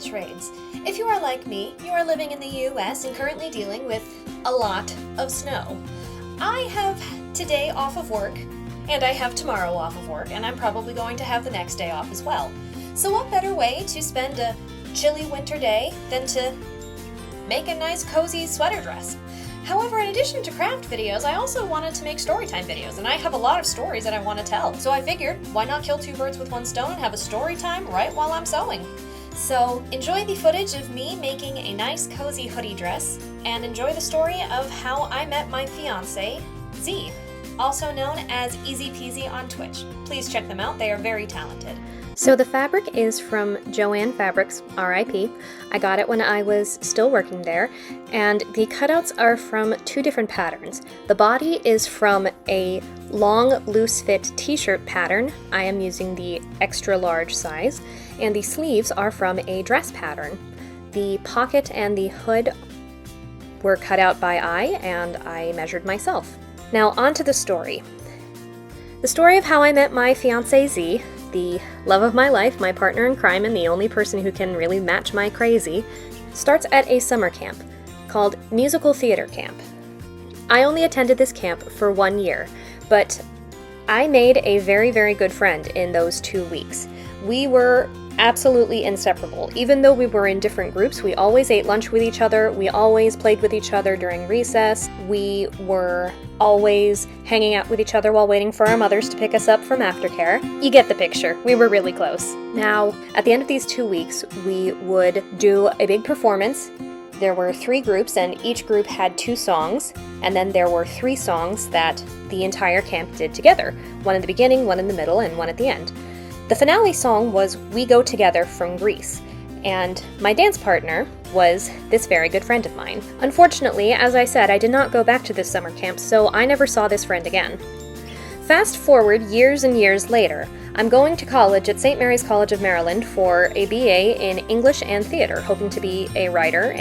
trades. If you are like me, you are living in the US and currently dealing with a lot of snow. I have today off of work, and I have tomorrow off of work, and I'm probably going to have the next day off as well. So what better way to spend a chilly winter day than to make a nice cozy sweater dress? However, in addition to craft videos, I also wanted to make storytime videos, and I have a lot of stories that I want to tell. So I figured, why not kill two birds with one stone and have a story time right while I'm sewing? So enjoy the footage of me making a nice cozy hoodie dress, and enjoy the story of how I met my fiance, Z, also known as Easy Peasy on Twitch. Please check them out, they are very talented. So the fabric is from Joann Fabrics, RIP. I got it when I was still working there, and the cutouts are from two different patterns. The body is from a long, loose-fit t-shirt pattern. I am using the extra large size, and the sleeves are from a dress pattern. The pocket and the hood were cut out by eye, and I measured myself. Now on to the story. The story of how I met my fiancé Z, the love of my life, my partner in crime, and the only person who can really match my crazy, starts at a summer camp called Musical Theater Camp. I only attended this camp for 1 year, but I made a very, very good friend in those 2 weeks. We were absolutely inseparable. Even though we were in different groups, we always ate lunch with each other, we always played with each other during recess, we were always hanging out with each other while waiting for our mothers to pick us up from aftercare. You get the picture. We were really close. Now, at the end of these 2 weeks, we would do a big performance. There were 3 groups, and each group had 2 songs, and then there were 3 songs that the entire camp did together. One in the beginning, one in the middle, and one at the end. The finale song was We Go Together from Greece, and my dance partner was this very good friend of mine. Unfortunately, as I said, I did not go back to this summer camp, so I never saw this friend again. Fast forward years and years later, I'm going to college at St. Mary's College of Maryland for a BA in English and Theater, hoping to be a writer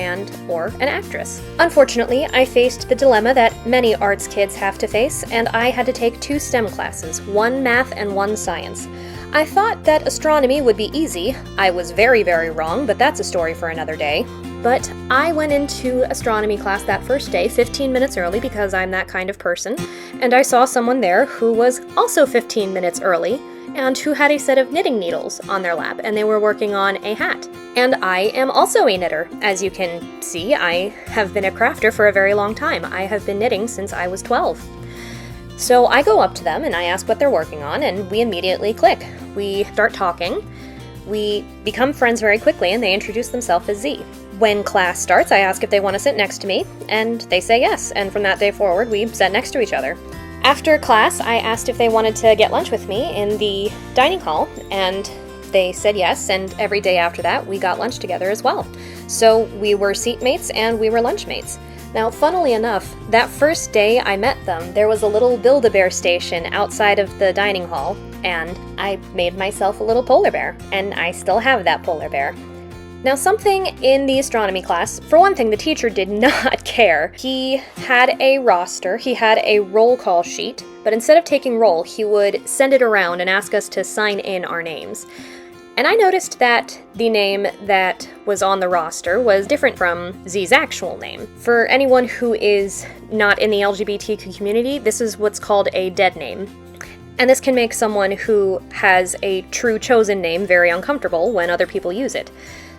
or an actress. Unfortunately, I faced the dilemma that many arts kids have to face, and I had to take 2 STEM classes, 1 math and 1 science. I thought that astronomy would be easy. I was very, very wrong, but that's a story for another day. But I went into astronomy class that first day 15 minutes early because I'm that kind of person, and I saw someone there who was also 15 minutes early and who had a set of knitting needles on their lap, and they were working on a hat. And I am also a knitter. As you can see, I have been a crafter for a very long time. I have been knitting since I was 12. So I go up to them and I ask what they're working on, and we immediately click. We start talking, we become friends very quickly, and they introduce themselves as Z. When class starts, I ask if they want to sit next to me, and they say yes, and from that day forward, we sat next to each other. After class, I asked if they wanted to get lunch with me in the dining hall, and they said yes, and every day after that, we got lunch together as well. So we were seatmates and we were lunchmates. Now, funnily enough, that first day I met them, there was a little Build-A-Bear station outside of the dining hall, and I made myself a little polar bear, and I still have that polar bear. Now, something in the astronomy class, for one thing, the teacher did not care. He had a roster, he had a roll call sheet, but instead of taking roll, he would send it around and ask us to sign in our names. And I noticed that the name that was on the roster was different from Z's actual name. For anyone who is not in the LGBTQ community, this is what's called a dead name. And this can make someone who has a true chosen name very uncomfortable when other people use it.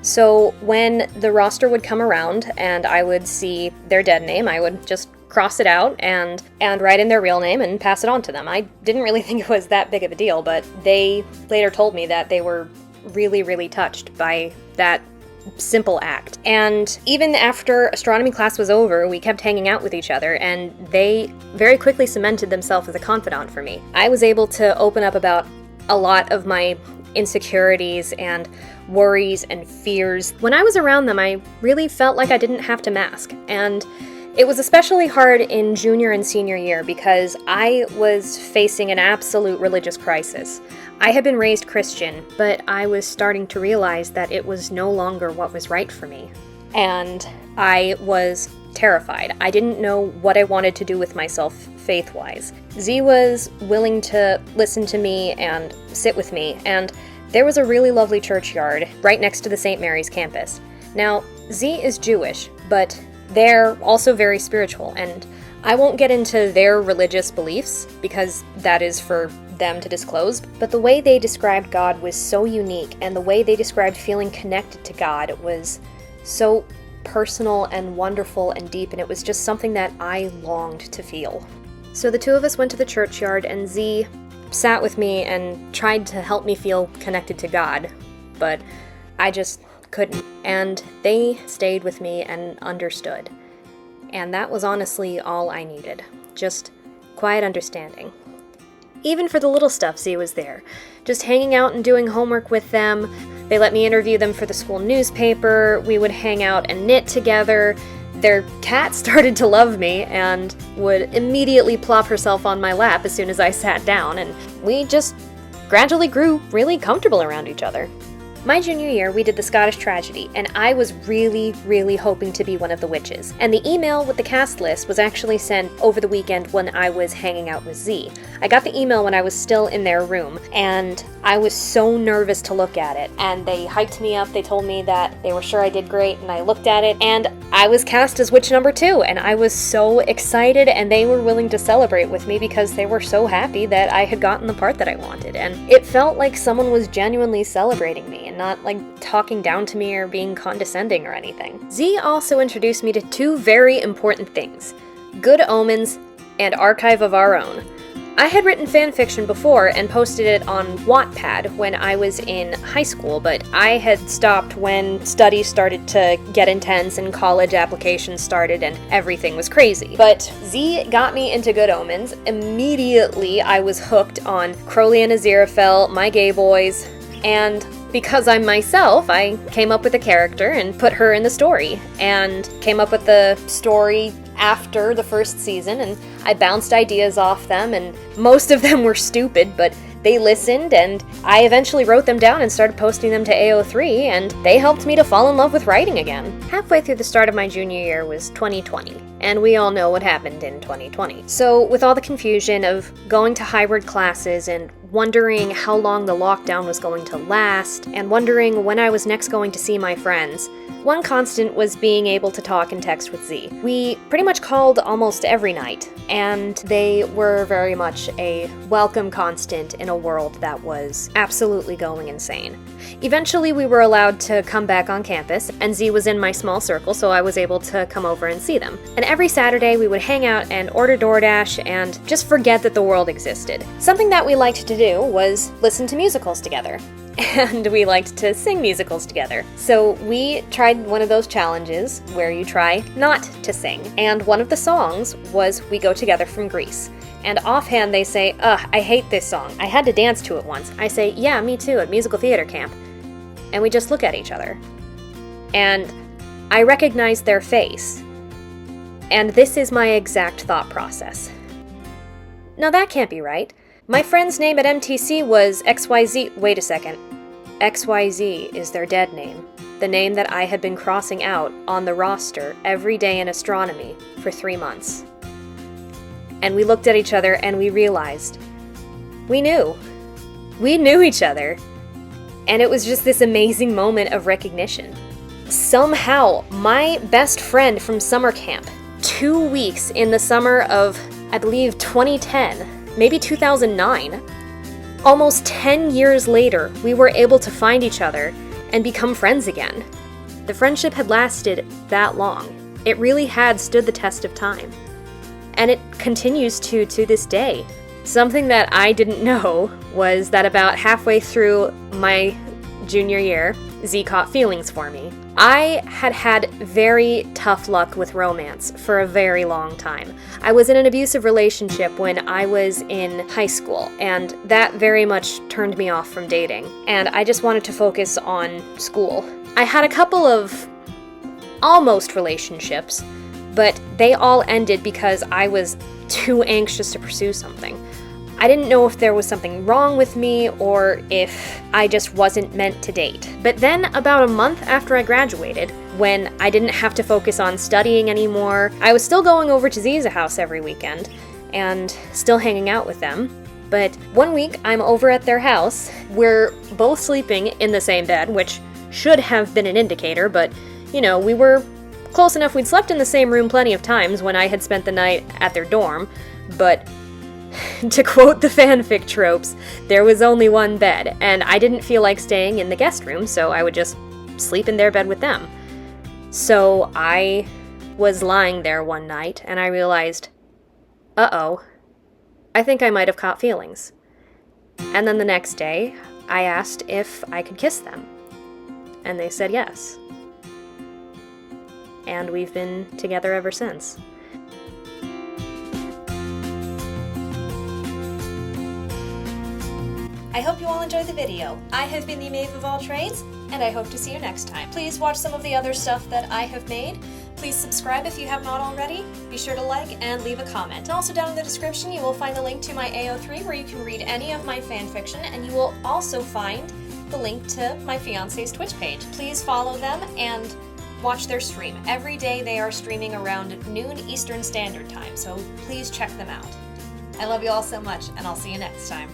So when the roster would come around and I would see their dead name, I would just cross it out and write in their real name and pass it on to them. I didn't really think it was that big of a deal, but they later told me that they were really, really touched by that simple act. And even after astronomy class was over, we kept hanging out with each other, and they very quickly cemented themselves as a confidant for me. I was able to open up about a lot of my insecurities and worries and fears. When I was around them, I really felt like I didn't have to mask. And it was especially hard in junior and senior year because I was facing an absolute religious crisis. I had been raised Christian, but I was starting to realize that it was no longer what was right for me. And I was terrified. I didn't know what I wanted to do with myself faith-wise. Z was willing to listen to me and sit with me, and there was a really lovely churchyard right next to the St. Mary's campus. Now, Z is Jewish, but they're also very spiritual, and I won't get into their religious beliefs because that is for them to disclose, but the way they described God was so unique, and the way they described feeling connected to God was so personal and wonderful and deep, and it was just something that I longed to feel. So the two of us went to the churchyard, and Z sat with me and tried to help me feel connected to God, but I just couldn't, and they stayed with me and understood. And that was honestly all I needed. Just quiet understanding. Even for the little stuff, Z was there. Just hanging out and doing homework with them. They let me interview them for the school newspaper. We would hang out and knit together. Their cat started to love me and would immediately plop herself on my lap as soon as I sat down, and we just gradually grew really comfortable around each other. My junior year, we did the Scottish tragedy, and I was really, really hoping to be one of the witches. And the email with the cast list was actually sent over the weekend when I was hanging out with Z. I got the email when I was still in their room, and I was so nervous to look at it. And they hyped me up, they told me that they were sure I did great, and I looked at it, and I was cast as witch number 2, and I was so excited, and they were willing to celebrate with me because they were so happy that I had gotten the part that I wanted. And it felt like someone was genuinely celebrating me, and not like talking down to me or being condescending or anything. Z also introduced me to two very important things: Good Omens and Archive of Our Own. I had written fan fiction before and posted it on Wattpad when I was in high school, but I had stopped when studies started to get intense and college applications started and everything was crazy. But Z got me into Good Omens. Immediately I was hooked on Crowley and Aziraphale, My Gay Boys, and because I'm myself, I came up with a character and put her in the story, and came up with the story after the first season, and I bounced ideas off them, and most of them were stupid, but they listened, and I eventually wrote them down and started posting them to AO3, and they helped me to fall in love with writing again. Halfway through the start of my junior year was 2020, and we all know what happened in 2020. So with all the confusion of going to hybrid classes and wondering how long the lockdown was going to last, and wondering when I was next going to see my friends, one constant was being able to talk and text with Z. We pretty much called almost every night, and they were very much a welcome constant in a world that was absolutely going insane. Eventually we were allowed to come back on campus, and Z was in my small circle, so I was able to come over and see them. And every Saturday we would hang out and order DoorDash and just forget that the world existed. Something that we liked to do was listen to musicals together. And we liked to sing musicals together. So we tried one of those challenges where you try not to sing. And one of the songs was We Go Together from Greece. And offhand they say, "Ugh, I hate this song. I had to dance to it once." I say, "Yeah, me too, at musical theater camp." And we just look at each other. And I recognize their face. And this is my exact thought process. Now that can't be right. My friend's name at MTC was XYZ. Wait a second. XYZ is their dead name. The name that I had been crossing out on the roster every day in astronomy for 3 months. And we looked at each other and we realized we knew. We knew each other. And it was just this amazing moment of recognition. Somehow, my best friend from summer camp, 2 weeks in the summer of, I believe, 2010, maybe 2009, almost 10 years later, we were able to find each other and become friends again. The friendship had lasted that long. It really had stood the test of time. And it continues to this day. Something that I didn't know was that about halfway through my junior year, Z caught feelings for me. I had had very tough luck with romance for a very long time. I was in an abusive relationship when I was in high school, and that very much turned me off from dating, and I just wanted to focus on school. I had a couple of almost relationships, but they all ended because I was too anxious to pursue something. I didn't know if there was something wrong with me or if I just wasn't meant to date. But then about a month after I graduated, when I didn't have to focus on studying anymore, I was still going over to Z's house every weekend and still hanging out with them. But one week, I'm over at their house. We're both sleeping in the same bed, which should have been an indicator, but, we were close enough. We'd slept in the same room plenty of times when I had spent the night at their dorm, but to quote the fanfic tropes, there was only one bed, and I didn't feel like staying in the guest room, so I would just sleep in their bed with them. So I was lying there one night, and I realized, uh-oh, I think I might have caught feelings. And then the next day, I asked if I could kiss them, and they said yes. And we've been together ever since. I hope you all enjoyed the video. I have been the Maeve of all trades, and I hope to see you next time. Please watch some of the other stuff that I have made. Please subscribe if you have not already. Be sure to like and leave a comment. And also down in the description you will find the link to my AO3 where you can read any of my fanfiction, and you will also find the link to my fiance's Twitch page. Please follow them and watch their stream. Every day they are streaming around noon Eastern Standard Time, so please check them out. I love you all so much, and I'll see you next time.